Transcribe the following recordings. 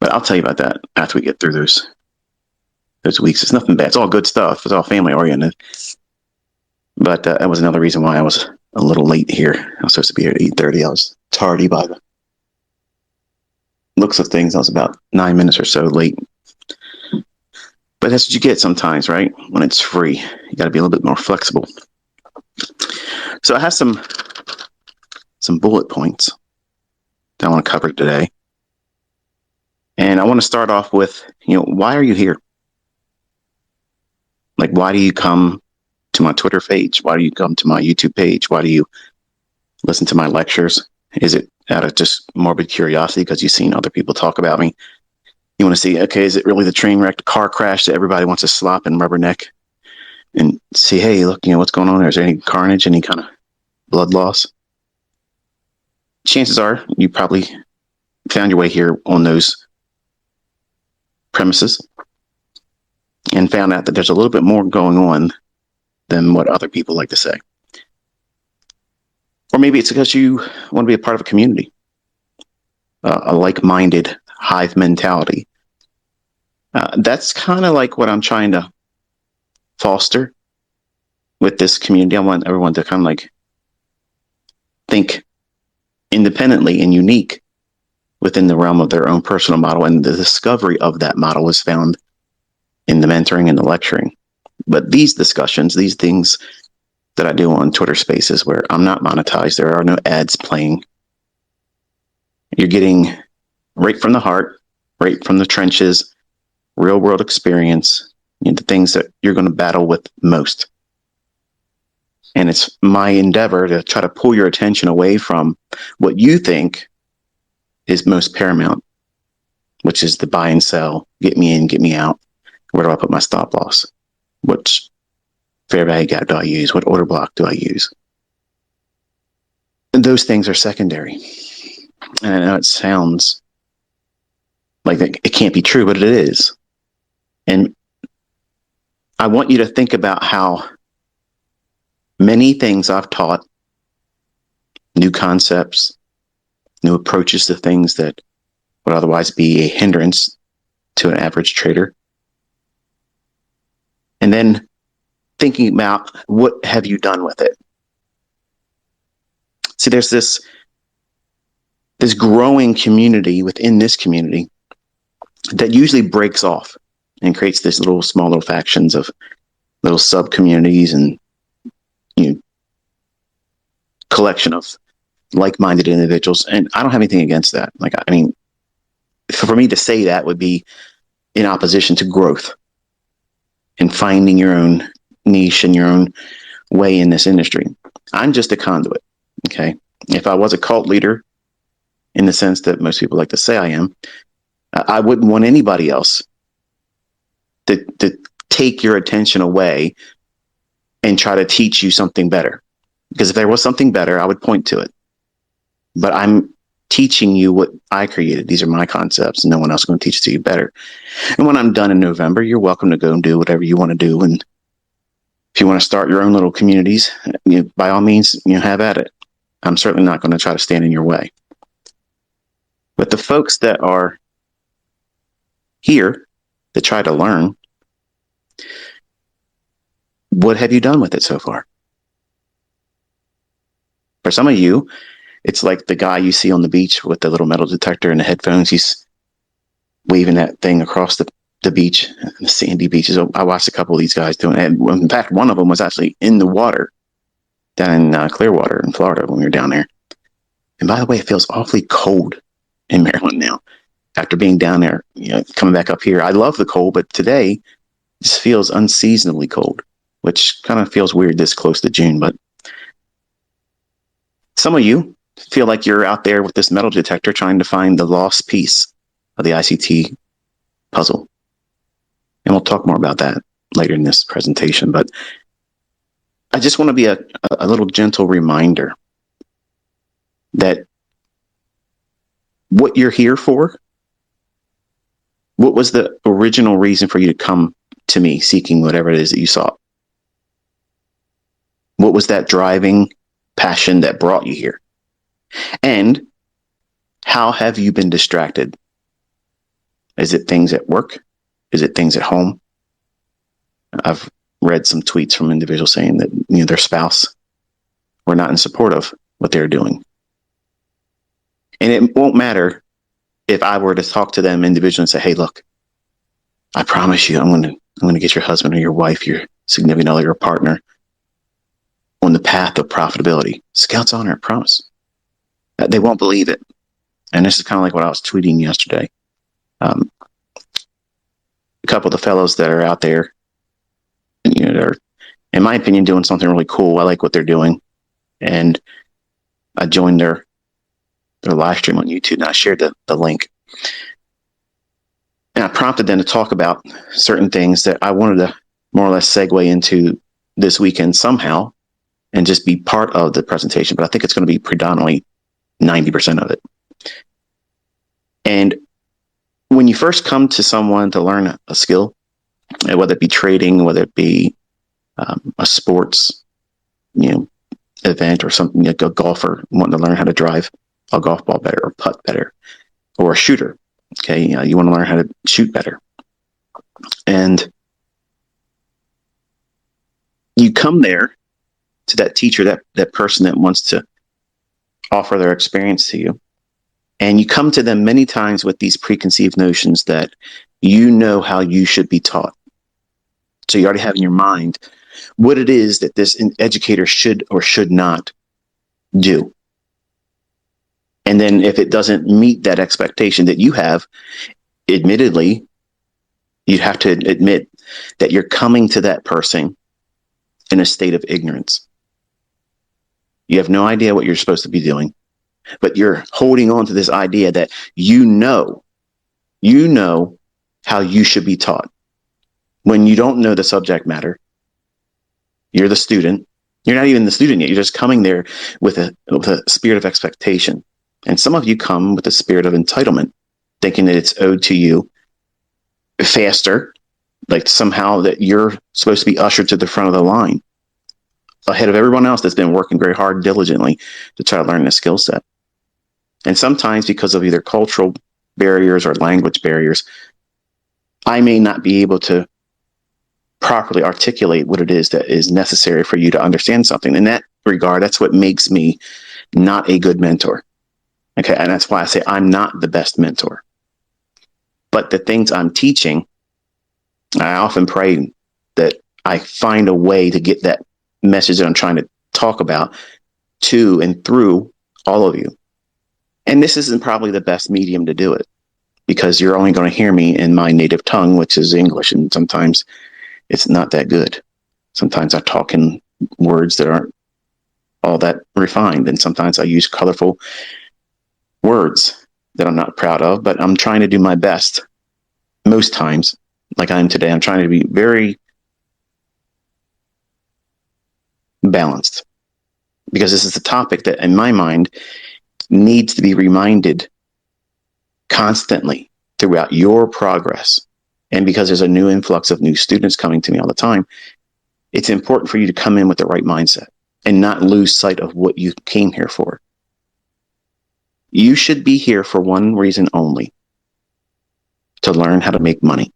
But I'll tell you about that after we get through those weeks. It's nothing bad. It's all good stuff. It's all family oriented. But that was another reason why I was a little late here. I was supposed to be here at 8:30. I was tardy by the looks of things. I was about 9 minutes or so late. But that's what you get sometimes, right? When it's free, you got to be a little bit more flexible. So I have some bullet points that I want to cover today. And I want to start off with, why are you here? Like, why do you come to my Twitter page? Why do you come to my YouTube page? Why do you listen to my lectures? Is it out of just morbid curiosity because you've seen other people talk about me? You want to see, okay, is it really the train wreck, the car crash that everybody wants to slop and rubberneck and see, hey, look, what's going on there? Is there any carnage, any kind of blood loss? Chances are you probably found your way here on those premises and found out that there's a little bit more going on than what other people like to say. Or maybe it's because you want to be a part of a community, a like-minded hive mentality. That's kind of like what I'm trying to foster with this community. I want everyone to kind of like think independently and unique within the realm of their own personal model. And the discovery of that model is found in the mentoring and the lecturing. But these discussions, these things that I do on Twitter Spaces where I'm not monetized, there are no ads playing. You're getting right from the heart, right from the trenches, real world experience, the things that you're going to battle with most. And it's my endeavor to try to pull your attention away from what you think is most paramount, which is the buy and sell, get me in, get me out. Where do I put my stop loss? Which fair value gap do I use? What order block do I use? And those things are secondary. And I know it sounds like it can't be true, but it is. And I want you to think about how many things I've taught, new concepts, new approaches to things that would otherwise be a hindrance to an average trader. And then thinking about what have you done with it? See, there's this growing community within this community that usually breaks off and creates this small little factions of little sub communities and collection of like-minded individuals. And I don't have anything against that. For me to say that would be in opposition to growth and finding your own niche and your own way in this industry. I'm just a conduit. Okay. If I was a cult leader in the sense that most people like to say I am, I wouldn't want anybody else to take your attention away and try to teach you something better. Because if there was something better, I would point to it. But I'm teaching you what I created. These are my concepts, and no one else is going to teach it to you better. And when I'm done in November, you're welcome to go and do whatever you want to do. And if you want to start your own little communities, by all means, have at it. I'm certainly not going to try to stand in your way. But the folks that are here that try to learn, what have you done with it so far? For some of you, it's like the guy you see on the beach with the little metal detector and the headphones. He's waving that thing across the beach, the sandy beaches. I watched a couple of these guys doing it. In fact, one of them was actually in the water down in Clearwater in Florida when we were down there. And by the way, it feels awfully cold in Maryland now after being down there, coming back up here. I love the cold, but today this feels unseasonably cold, which kind of feels weird this close to June. But some of you feel like you're out there with this metal detector trying to find the lost piece of the ICT puzzle. And we'll talk more about that later in this presentation. But I just want to be a little gentle reminder that what you're here for, what was the original reason for you to come to me seeking whatever it is that you sought? What was that driving passion that brought you here? And how have you been distracted Is it things at work? Is it things at home? I've read some tweets from individuals saying that their spouse were not in support of what they're doing. And it won't matter if I were to talk to them individually and say, hey, look, I promise you, I'm going to get your husband or your wife, your significant other, your partner on the path of profitability. Scouts honor, I promise. They won't believe it. And this is kind of like what I was tweeting yesterday. A couple of the fellows that are out there, they're, in my opinion, doing something really cool. I like what they're doing. And I joined their live stream on YouTube, and I shared the link. And I prompted them to talk about certain things that I wanted to more or less segue into this weekend somehow and just be part of the presentation. But I think it's going to be predominantly 90% of it. And when you first come to someone to learn a skill, whether it be trading, whether it be a sports, event or something, like a golfer wanting to learn how to drive a golf ball better or putt better, or a shooter. Okay. You want to learn how to shoot better. And you come there to that teacher, that person that wants to offer their experience to you. And you come to them many times with these preconceived notions that how you should be taught. So you already have in your mind what it is that this educator should or should not do. And then if it doesn't meet that expectation that you have, admittedly, you have to admit that you're coming to that person in a state of ignorance. You have no idea what you're supposed to be doing, but you're holding on to this idea that you know how you should be taught. When you don't know the subject matter, you're the student. You're not even the student yet. You're just coming there with a spirit of expectation. And some of you come with a spirit of entitlement, thinking that it's owed to you faster, like somehow that you're supposed to be ushered to the front of the line ahead of everyone else that's been working very hard, diligently to try to learn the skill set. And sometimes because of either cultural barriers or language barriers, I may not be able to properly articulate what it is that is necessary for you to understand something. In that regard, that's what makes me not a good mentor. Okay. And that's why I say I'm not the best mentor. But the things I'm teaching, I often pray that I find a way to get that message that I'm trying to talk about to and through all of you. And this isn't probably the best medium to do it, because you're only going to hear me in my native tongue, which is English. And sometimes it's not that good. Sometimes I talk in words that aren't all that refined. And sometimes I use colorful words that I'm not proud of, but I'm trying to do my best. Most times, like I am today, I'm trying to be very balanced, because this is a topic that in my mind needs to be reminded constantly throughout your progress. And because there's a new influx of new students coming to me all the time, it's important for you to come in with the right mindset and not lose sight of what you came here for. You should be here for one reason only: to learn how to make money.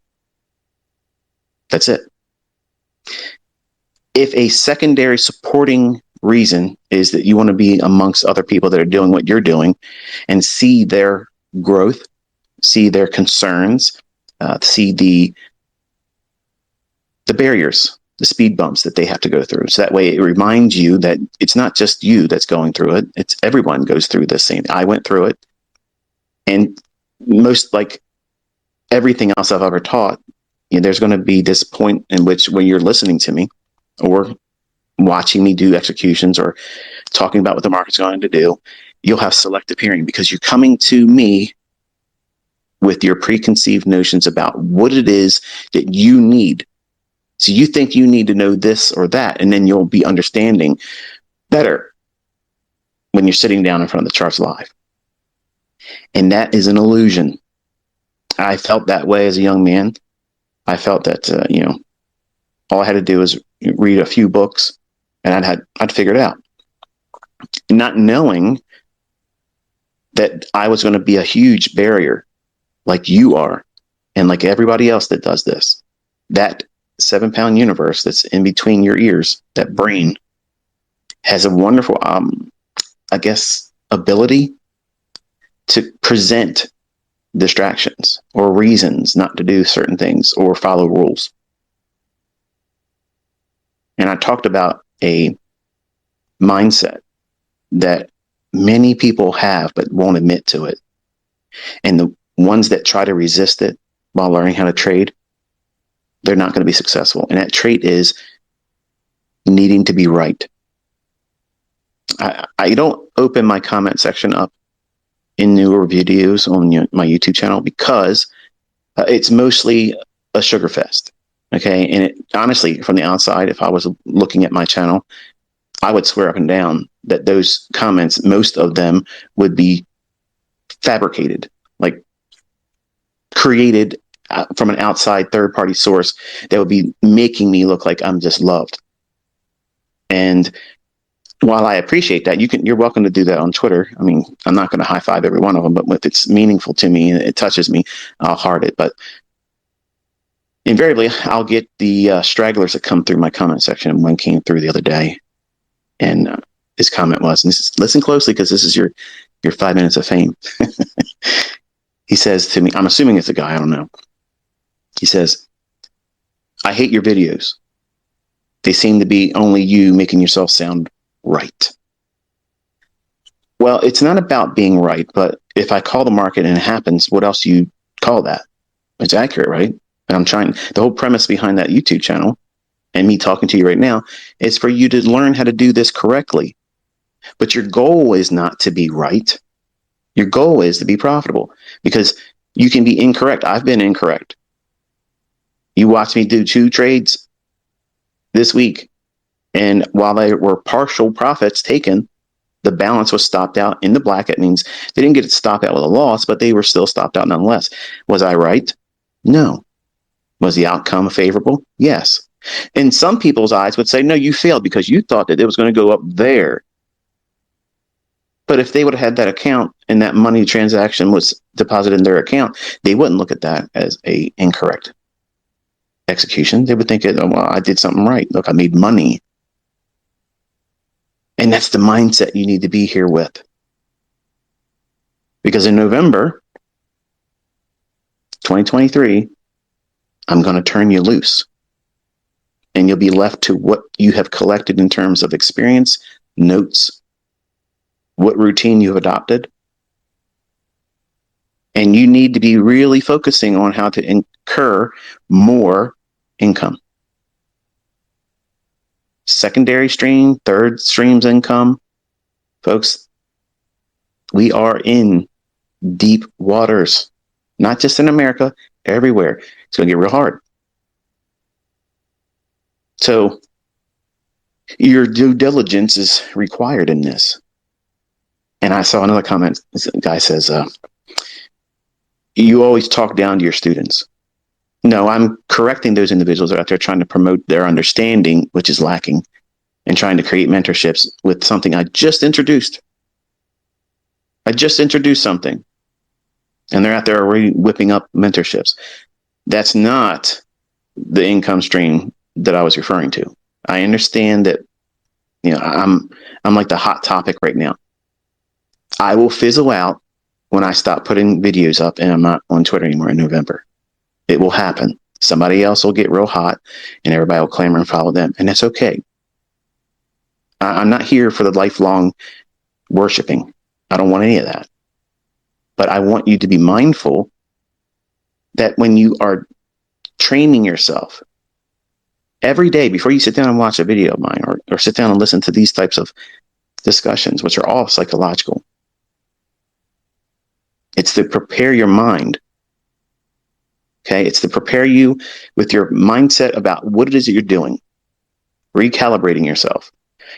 That's it. If a secondary supporting reason is that you want to be amongst other people that are doing what you're doing and see their growth, see their concerns, see the barriers, the speed bumps that they have to go through. So that way it reminds you that it's not just you that's going through it. It's everyone goes through the same. I went through it. And most, like everything else I've ever taught, there's going to be this point in which when you're listening to me or watching me do executions or talking about what the market's going to do, you'll have selective hearing, because you're coming to me with your preconceived notions about what it is that you need. So you think you need to know this or that, and then you'll be understanding better when you're sitting down in front of the charts live. And that is an illusion. I felt that way as a young man. I felt that, all I had to do was read a few books and I'd figure it out. Not knowing that I was going to be a huge barrier like you are And like everybody else that does this, that 7-pound universe that's in between your ears, that brain, has a wonderful, I guess, ability to present distractions or reasons not to do certain things or follow rules. And I talked about a mindset that many people have but won't admit to it. And the ones that try to resist it while learning how to trade, they're not going to be successful. And that trait is needing to be right. I don't open my comment section up in newer videos on my YouTube channel because it's mostly a sugar fest. Okay. And it, honestly, from the outside, if I was looking at my channel, I would swear up and down that those comments, most of them would be fabricated, like created from an outside third party source that would be making me look like I'm just loved. And while I appreciate that, you're welcome to do that on Twitter. I mean, I'm not going to high five every one of them, but if it's meaningful to me and it touches me, I'll heart it. But invariably, I'll get the stragglers that come through my comment section. And one came through the other day, and his comment was, and listen closely because this is your 5 minutes of fame. He says to me, I'm assuming it's a guy, I don't know. He says, I hate your videos. They seem to be only you making yourself sound right. Well, it's not about being right, but if I call the market and it happens, what else do you call that? It's accurate, right? And I'm trying, the whole premise behind that YouTube channel and me talking to you right now is for you to learn how to do this correctly. But your goal is not to be right. Your goal is to be profitable, because you can be incorrect. I've been incorrect. You watched me do 2 trades this week, and while there were partial profits taken, the balance was stopped out in the black. It means they didn't get it stopped out with a loss, but they were still stopped out nonetheless. Was I right? No. Was the outcome favorable? Yes. In some people's eyes would say, no, you failed because you thought that it was going to go up there. But if they would have had that account and that money transaction was deposited in their account, they wouldn't look at that as a incorrect execution. They would think, oh, well, I did something right. Look, I made money. And that's the mindset you need to be here with. Because in November 2023, I'm going to turn you loose. And you'll be left to what you have collected in terms of experience, notes, what routine you've adopted. And you need to be really focusing on how to incur more income. Secondary stream, third streams income. Folks, we are in deep waters, not just in America, everywhere. It's going to get real hard. So your due diligence is required in this. And I saw another comment. This guy says, you always talk down to your students. No, I'm correcting those individuals that are out there trying to promote their understanding, which is lacking, and trying to create mentorships with something I just introduced. I just introduced something, and they're out there already whipping up mentorships. That's not the income stream that I was referring to. I understand that, I'm like the hot topic right now. I will fizzle out when I stop putting videos up and I'm not on Twitter anymore in November. It will happen. Somebody else will get real hot and everybody will clamor and follow them. And that's okay. I'm not here for the lifelong worshiping. I don't want any of that. But I want you to be mindful that when you are training yourself every day before you sit down and watch a video of mine or sit down and listen to these types of discussions, which are all psychological, it's to prepare your mind. Okay, it's to prepare you with your mindset about what it is that you're doing, recalibrating yourself.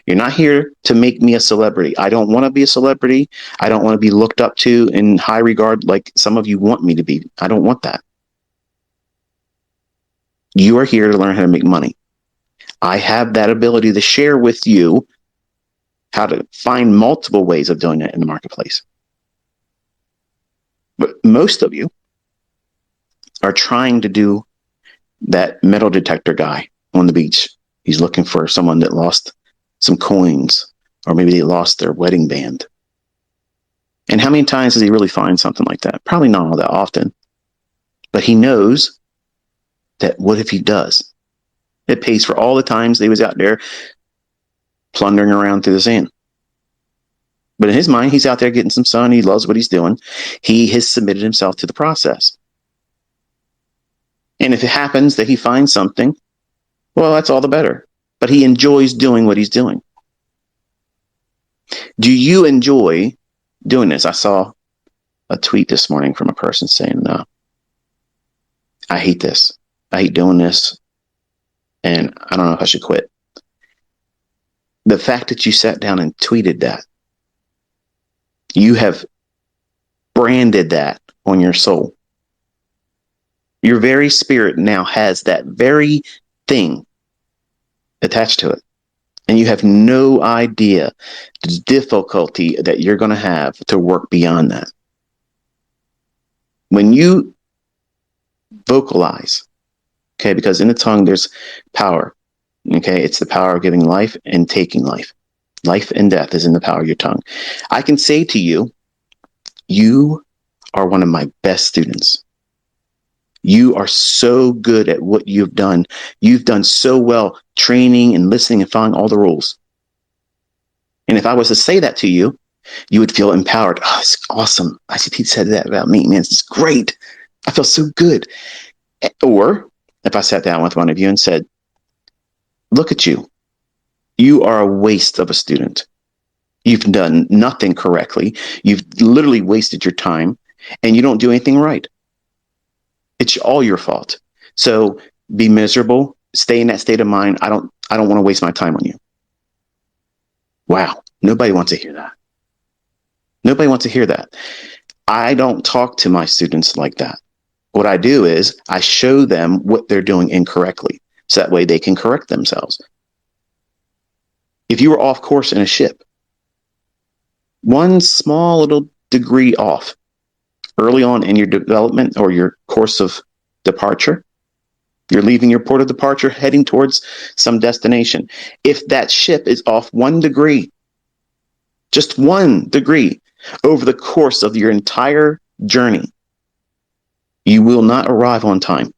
You're not here to make me a celebrity. I don't want to be a celebrity. I don't want to be looked up to in high regard like some of you want me to be. I don't want that. You are here to learn how to make money. I have that ability to share with you how to find multiple ways of doing that in the marketplace. But most of you are trying to do that metal detector guy on the beach. He's looking for someone that lost some coins, or maybe they lost their wedding band. And how many times does he really find something like that? Probably not all that often. But he knows that what if he does? It pays for all the times they was out there plundering around through the sand. But in his mind, he's out there getting some sun. He loves what he's doing. He has submitted himself to the process. And if it happens that he finds something, well, that's all the better. But he enjoys doing what he's doing. Do you enjoy doing this? I saw a tweet this morning from a person saying, I hate this. I hate doing this. And I don't know if I should quit. The fact that you sat down and tweeted that, you have branded that on your soul. Your very spirit now has that very thing attached to it. And you have no idea the difficulty that you're going to have to work beyond that. When you vocalize, okay, because in the tongue there's power, okay, it's the power of giving life and taking life. Life and death is in the power of your tongue. I can say to you, you are one of my best students. You are so good at what you've done. You've done so well training and listening and following all the rules. And if I was to say that to you, you would feel empowered. Oh, it's awesome. ICT said that about me, man. It's great. I feel so good. Or if I sat down with one of you and said, look at you. You are a waste of a student. You've done nothing correctly. You've literally wasted your time and you don't do anything right. It's all your fault. So be miserable. Stay in that state of mind. I don't want to waste my time on you. Wow. Nobody wants to hear that. Nobody wants to hear that. I don't talk to my students like that. What I do is I show them what they're doing incorrectly, so that way they can correct themselves. If you were off course in a ship, one small little degree off early on in your development or your course of departure, you're leaving your port of departure, heading towards some destination. If that ship is off 1 degree, just 1 degree over the course of your entire journey, you will not arrive on time.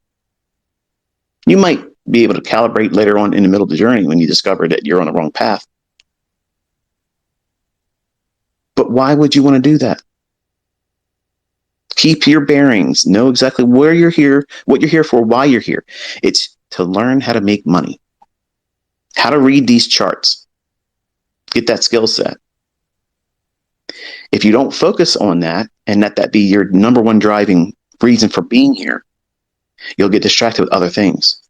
You might be able to calibrate later on in the middle of the journey when you discover that you're on the wrong path. But why would you want to do that? Keep your bearings. Know exactly where you're here, what you're here for, why you're here. It's to learn how to make money, how to read these charts, get that skill set. If you don't focus on that and let that be your number one driving reason for being here, you'll get distracted with other things.